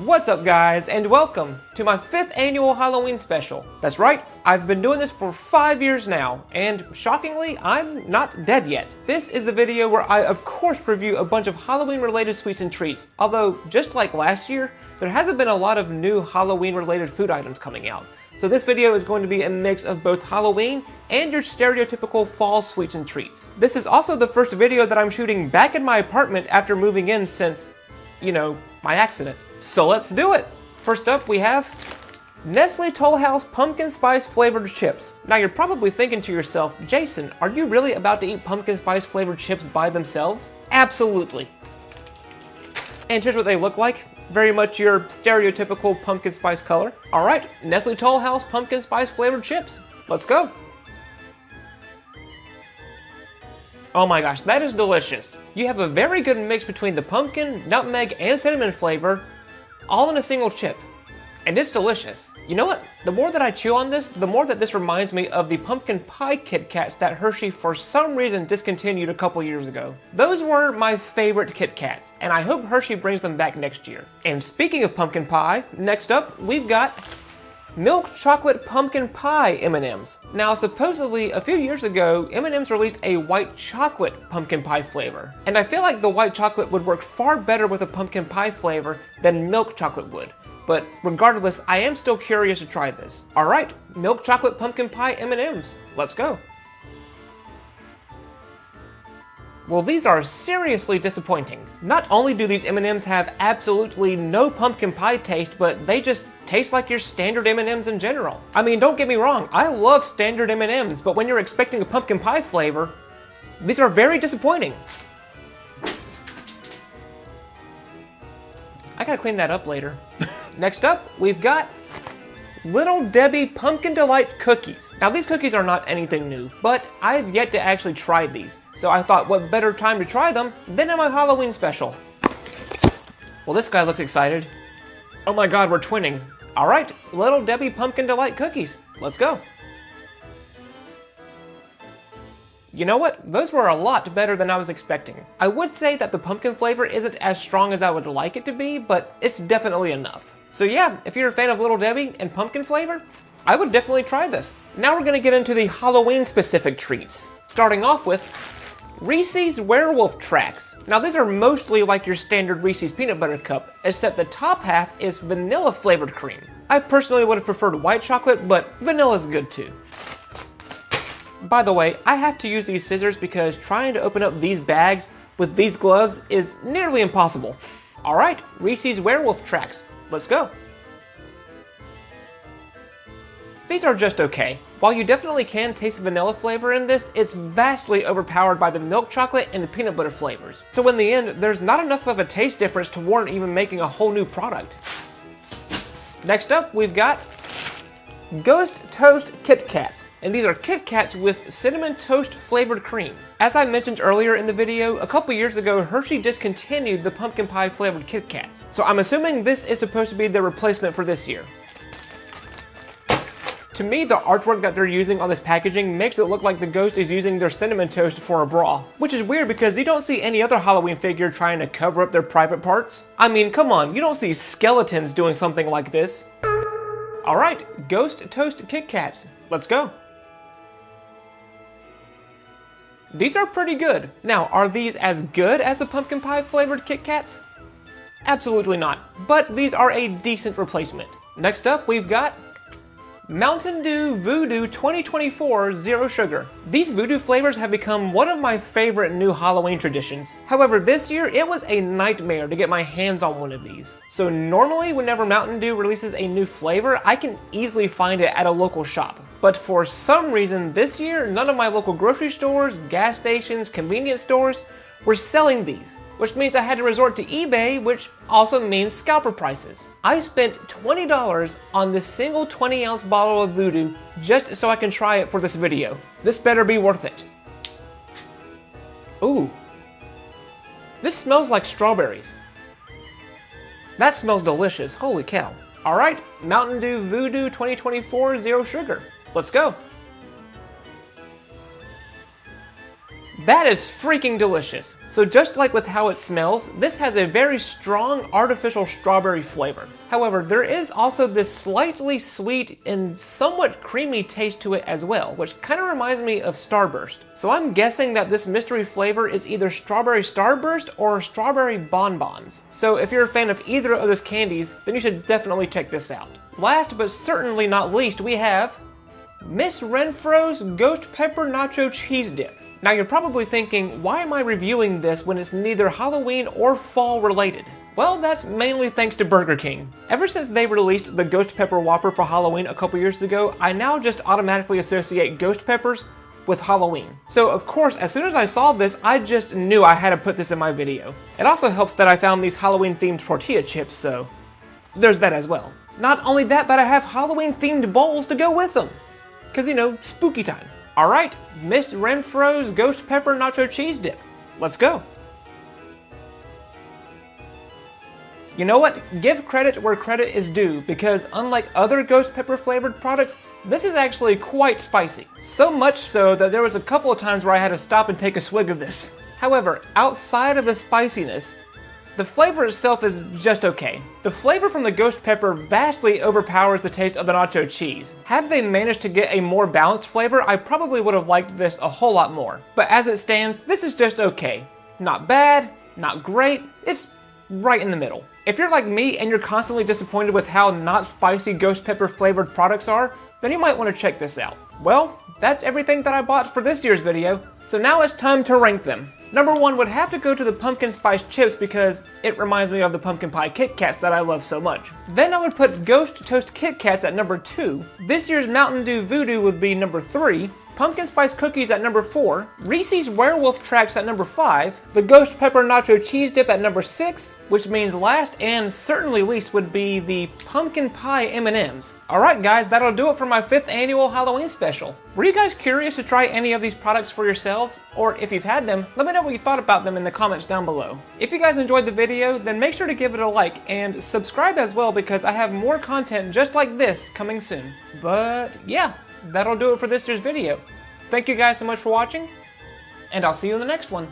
What's up guys, and welcome to my 5th annual Halloween special. That's right, I've been doing this for 5 years now, and shockingly, I'm not dead yet. This is the video where I of course review a bunch of Halloween related sweets and treats, although just like last year, there hasn't been a lot of new Halloween related food items coming out. So this video is going to be a mix of both Halloween and your stereotypical fall sweets and treats. This is also the first video that I'm shooting back in my apartment after moving in since, you know, my accident. So let's do it! First up we have Nestle Toll House Pumpkin Spice Flavored Chips. Now you're probably thinking to yourself, Jason, are you really about to eat pumpkin spice flavored chips by themselves? Absolutely. And here's what they look like. Very much your stereotypical pumpkin spice color. Alright, Nestle Toll House Pumpkin Spice Flavored Chips. Let's go! Oh my gosh, that is delicious. You have a very good mix between the pumpkin, nutmeg, and cinnamon flavor, all in a single chip. And it's delicious. You know what? The more that I chew on this, the more that this reminds me of the pumpkin pie Kit Kats that Hershey for some reason discontinued a couple years ago. Those were my favorite Kit Kats, and I hope Hershey brings them back next year. And speaking of pumpkin pie, next up we've got Milk Chocolate Pumpkin Pie M&ms. Now supposedly a few years ago, M&ms released a white chocolate pumpkin pie flavor. And I feel like the white chocolate would work far better with a pumpkin pie flavor than milk chocolate would. But regardless, I am still curious to try this. Alright, Milk Chocolate Pumpkin Pie M&ms. Let's go. Well, these are seriously disappointing. Not only do these M&ms have absolutely no pumpkin pie taste, but they just taste like your standard M&ms in general. I mean, don't get me wrong, I love standard M&ms, but when you're expecting a pumpkin pie flavor, these are very disappointing. I gotta clean that up later. Next up, we've got Little Debbie Pumpkin Delight Cookies. Now these cookies are not anything new, but I've yet to actually try these. So I thought what better time to try them than in my Halloween special. Well, this guy looks excited. Oh my god, we're twinning. Alright, Little Debbie Pumpkin Delight Cookies. Let's go. You know what? Those were a lot better than I was expecting. I would say that the pumpkin flavor isn't as strong as I would like it to be, but it's definitely enough. So yeah, if you're a fan of Little Debbie and pumpkin flavor, I would definitely try this. Now we're gonna get into the Halloween specific treats. Starting off with Reese's Werewolf Tracks. Now these are mostly like your standard Reese's peanut butter cup, except the top half is vanilla flavored cream. I personally would have preferred white chocolate, but vanilla is good too. By the way, I have to use these scissors because trying to open up these bags with these gloves is nearly impossible. Alright, Reese's Werewolf Tracks. Let's go. These are just okay. While you definitely can taste the vanilla flavor in this, it's vastly overpowered by the milk chocolate and the peanut butter flavors. So in the end, there's not enough of a taste difference to warrant even making a whole new product. Next up, we've got Ghost Toast Kit Kats. And these are Kit Kats with cinnamon toast flavored cream. As I mentioned earlier in the video, a couple years ago, Hershey discontinued the pumpkin pie flavored Kit Kats. So I'm assuming this is supposed to be the replacement for this year. To me, the artwork that they're using on this packaging makes it look like the ghost is using their cinnamon toast for a bra. Which is weird because you don't see any other Halloween figure trying to cover up their private parts. I mean, come on, you don't see skeletons doing something like this. Alright, Ghost Toast Kit Kats. Let's go. These are pretty good. Now, are these as good as the pumpkin pie flavored Kit Kats? Absolutely not, but these are a decent replacement. Next up, we've got Mountain Dew Voodoo 2024 Zero Sugar. These voodoo flavors have become one of my favorite new Halloween traditions. However, this year it was a nightmare to get my hands on one of these. So normally whenever Mountain Dew releases a new flavor, I can easily find it at a local shop. But for some reason this year, none of my local grocery stores, gas stations, convenience stores were selling these. Which means I had to resort to eBay, which also means scalper prices. I spent $20 on this single 20-ounce bottle of Voodoo just so I can try it for this video. This better be worth it. Ooh. This smells like strawberries. That smells delicious, holy cow. Alright, Mountain Dew Voodoo 2024 Zero Sugar. Let's go. That is freaking delicious. So just like with how it smells, this has a very strong artificial strawberry flavor. However, there is also this slightly sweet and somewhat creamy taste to it as well, which kind of reminds me of Starburst. So I'm guessing that this mystery flavor is either strawberry Starburst or strawberry bonbons. So if you're a fan of either of those candies, then you should definitely check this out. Last but certainly not least, we have Miss Renfro's Ghost Pepper Nacho Cheese Dip. Now you're probably thinking, why am I reviewing this when it's neither Halloween or fall related? Well, that's mainly thanks to Burger King. Ever since they released the Ghost Pepper Whopper for Halloween a couple years ago, I now just automatically associate ghost peppers with Halloween. So of course, as soon as I saw this, I just knew I had to put this in my video. It also helps that I found these Halloween themed tortilla chips, so there's that as well. Not only that, but I have Halloween themed bowls to go with them. Cause you know, spooky time. Alright, Miss Renfro's Ghost Pepper Nacho Cheese Dip. Let's go. You know what? Give credit where credit is due, because unlike other ghost pepper flavored products, this is actually quite spicy. So much so that there was a couple of times where I had to stop and take a swig of this. However, outside of the spiciness, the flavor itself is just okay. The flavor from the ghost pepper vastly overpowers the taste of the nacho cheese. Had they managed to get a more balanced flavor, I probably would have liked this a whole lot more. But as it stands, this is just okay. Not bad, not great, it's right in the middle. If you're like me and you're constantly disappointed with how not spicy ghost pepper flavored products are, then you might want to check this out. Well, that's everything that I bought for this year's video, so now it's time to rank them. Number 1 would have to go to the pumpkin spice chips because it reminds me of the pumpkin pie Kit Kats that I love so much. Then I would put Ghost Toast Kit Kats at number 2. This year's Mountain Dew Voodoo would be number 3. Pumpkin Spice Cookies at number 4, Reese's Werewolf Tracks at number 5, the Ghost Pepper Nacho Cheese Dip at number 6, which means last and certainly least would be the Pumpkin Pie M&ms. Alright guys, that'll do it for my 5th annual Halloween special. Were you guys curious to try any of these products for yourselves? Or if you've had them, let me know what you thought about them in the comments down below. If you guys enjoyed the video, then make sure to give it a like and subscribe as well because I have more content just like this coming soon. But yeah, that'll do it for this year's video. Thank you guys so much for watching, and I'll see you in the next one.